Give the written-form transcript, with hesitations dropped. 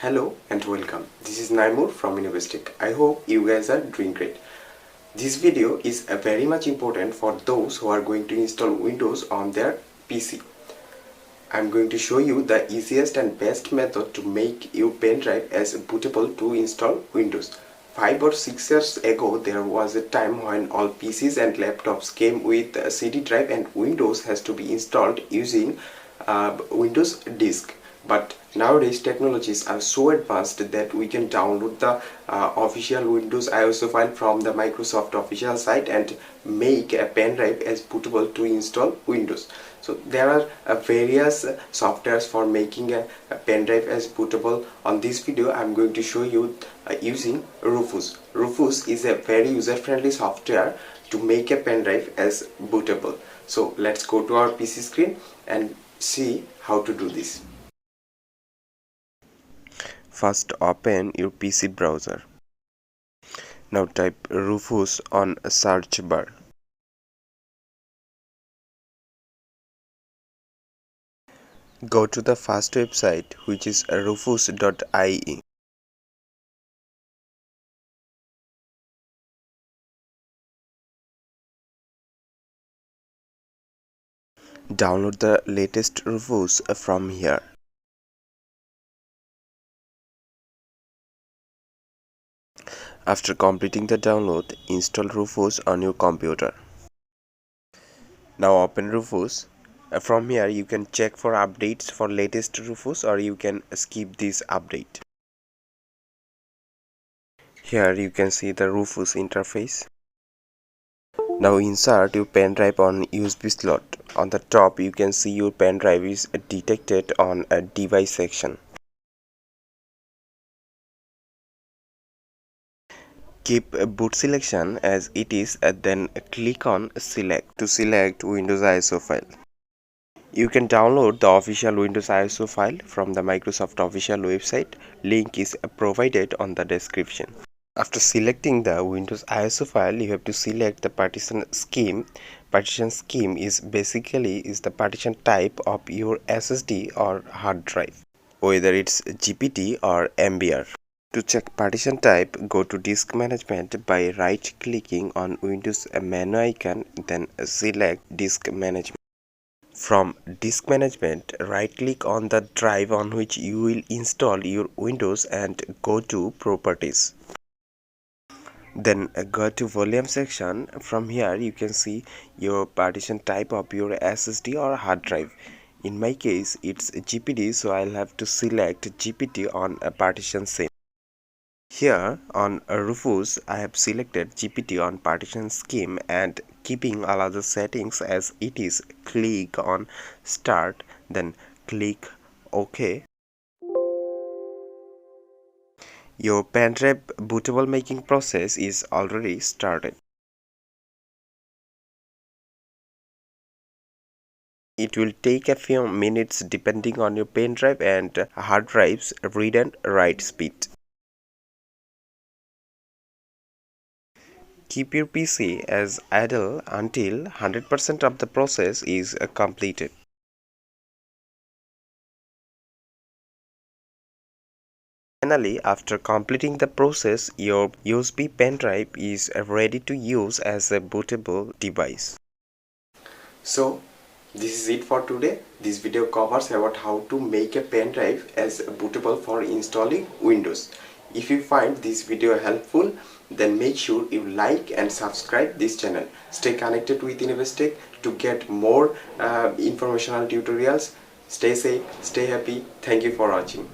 Hello and welcome. This is Naimur from Innovestic. I hope you guys are doing great. This video is very much important for those who are going to install Windows on their PC. I'm going to show you the easiest and best method to make your pen drive as bootable to install Windows. 5 or 6 years ago, there was a time when all PCs and laptops came with a CD drive and Windows has to be installed using Windows disk. But nowadays technologies are so advanced that we can download the official Windows ISO file from the Microsoft official site and make a pen drive as bootable to install Windows. So there are various softwares for making a pen drive as bootable. On this video I'm going to show you using Rufus. Rufus is a very user-friendly software to make a pen drive as bootable. So let's go to our PC screen and see how to do this. First open your PC browser. Now type Rufus on a search bar. Go to the first website, which is rufus.ie. Download the latest Rufus from here. After completing the download, install Rufus on your computer. Now open Rufus. From here you can check for updates for latest Rufus, or you can skip this update. Here you can see the Rufus interface. Now insert your pen drive on USB slot. On the top you can see your pen drive is detected on a device section. Keep boot selection as it is, then click on select to select Windows ISO file. You can download the official Windows ISO file from the Microsoft official website. Link is provided on the description. After selecting the Windows ISO file, you have to select the partition scheme. Partition scheme is basically the partition type of your SSD or hard drive, whether it's GPT or MBR. To check partition type, go to Disk Management by right-clicking on Windows menu icon, then select Disk Management. From Disk Management, right-click on the drive on which you will install your Windows and go to Properties. Then go to Volume section. From here you can see your partition type of your SSD or hard drive. In my case it's GPT, so I'll have to select GPT on a partition same. Here on Rufus, I have selected GPT on partition scheme and keeping all other settings as it is. Click on Start, then click OK. Your pen drive bootable making process is already started. It will take a few minutes depending on your pen drive and hard drive's read and write speed. Keep your PC as idle until 100% of the process is completed. Finally, after completing the process, your USB pen drive is ready to use as a bootable device. So, this is it for today. This video covers about how to make a pen drive as bootable for installing Windows. If you find this video helpful, then make sure you like and subscribe this channel. Stay connected with Innovestic to get more informational tutorials. Stay safe, stay happy. Thank you for watching.